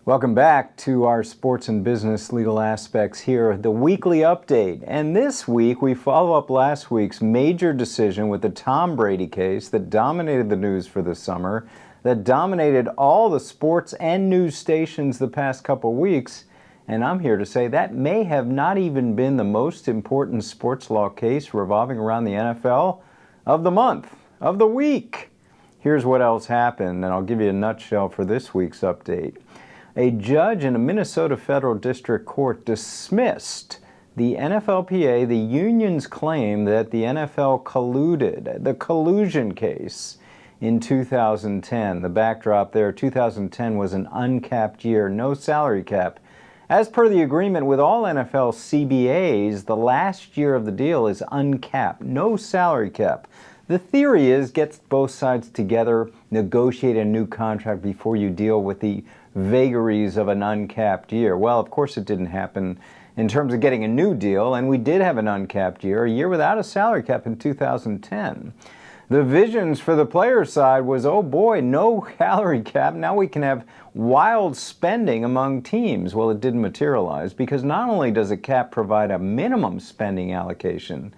Welcome back to our sports and business legal aspects here, the weekly update. And this week we follow up last week's major decision with the Tom Brady case that dominated the news for the summer, that dominated all the sports and news stations the past couple weeks. And I'm here to say that may have not even been the most important sports law case revolving around the NFL of the month, of the week. Here's what else happened, and I'll give you a nutshell for this week's update. A judge in a Minnesota federal district court dismissed the NFLPA, the union's claim that the NFL colluded, the collusion case in 2010. The backdrop there, 2010 was an uncapped year, no salary cap. As per the agreement with all NFL CBAs, the last year of the deal is uncapped, no salary cap. The theory is get both sides together, negotiate a new contract before you deal with the vagaries of an uncapped year. Well, of course it didn't happen in terms of getting a new deal, and we did have an uncapped year, a year without a salary cap in 2010. The visions for the players' side was, oh boy, no salary cap, now we can have wild spending among teams. Well, it didn't materialize because not only does a cap provide a minimum spending allocation,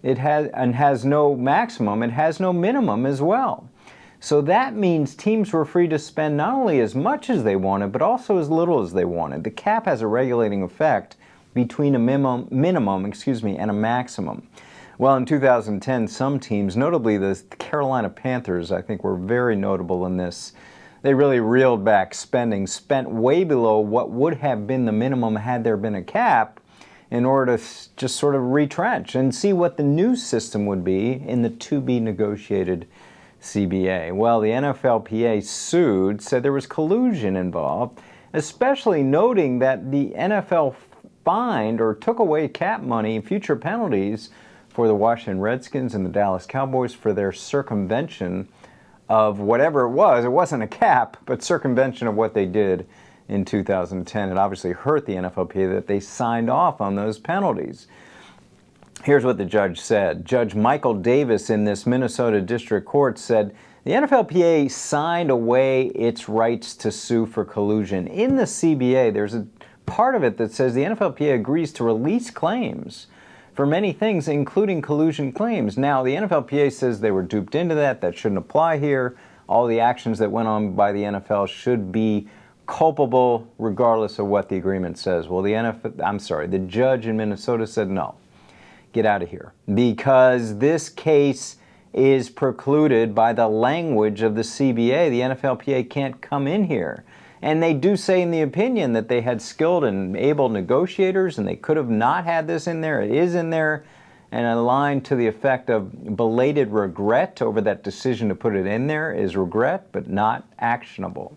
it has no maximum, it has no minimum as well. So that means teams were free to spend not only as much as they wanted, but also as little as they wanted. The cap has a regulating effect between a minimum, and a maximum. Well, in 2010, some teams, notably the Carolina Panthers, I think were very notable in this. They really reeled back spending, spent way below what would have been the minimum had there been a cap, in order to just sort of retrench and see what the new system would be in the to-be negotiated CBA. Well, the NFLPA sued, said there was collusion involved, especially noting that the NFL fined or took away cap money, future penalties for the Washington Redskins and the Dallas Cowboys for their circumvention of whatever it was. It wasn't a cap, but circumvention of what they did in 2010. It obviously hurt the NFLPA that they signed off on those penalties. Here's what the judge said. Judge Michael Davis in this Minnesota District Court said, the NFLPA signed away its rights to sue for collusion. In the CBA, there's a part of it that says the NFLPA agrees to release claims for many things, including collusion claims. Now, the NFLPA says they were duped into that. That shouldn't apply here. All the actions that went on by the NFL should be culpable regardless of what the agreement says. Well, the judge in Minnesota said no. Get out of here, because this case is precluded by the language of the CBA. The NFLPA can't come in here. And they do say in the opinion that they had skilled and able negotiators and they could have not had this in there. It is in there, and a line to the effect of belated regret over that decision to put it in there is regret, but not actionable.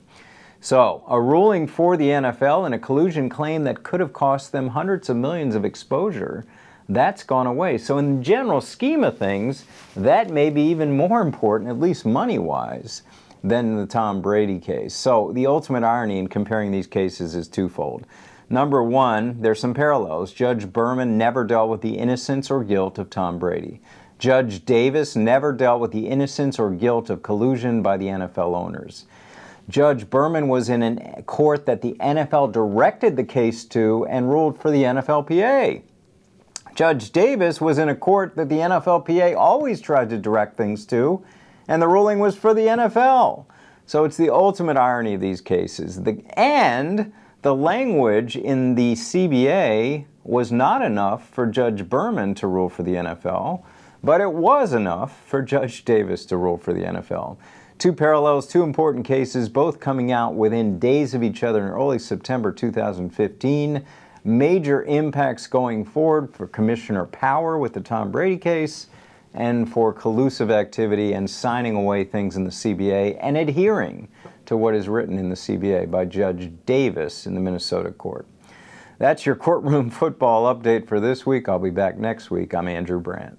So, a ruling for the NFL and a collusion claim that could have cost them hundreds of millions of exposure, that's gone away. So in the general scheme of things, that may be even more important, at least money-wise, than the Tom Brady case. So the ultimate irony in comparing these cases is twofold. Number one, there's some parallels. Judge Berman never dealt with the innocence or guilt of Tom Brady. Judge Davis never dealt with the innocence or guilt of collusion by the NFL owners. Judge Berman was in a court that the NFL directed the case to and ruled for the NFLPA. Judge Davis was in a court that the NFLPA always tried to direct things to, and the ruling was for the NFL. So it's the ultimate irony of these cases. And the language in the CBA was not enough for Judge Berman to rule for the NFL, but it was enough for Judge Davis to rule for the NFL. Two parallels, two important cases, both coming out within days of each other in early September 2015. Major impacts going forward for Commissioner Power with the Tom Brady case and for collusive activity and signing away things in the CBA and adhering to what is written in the CBA by Judge Davis in the Minnesota court. That's your courtroom football update for this week. I'll be back next week. I'm Andrew Brandt.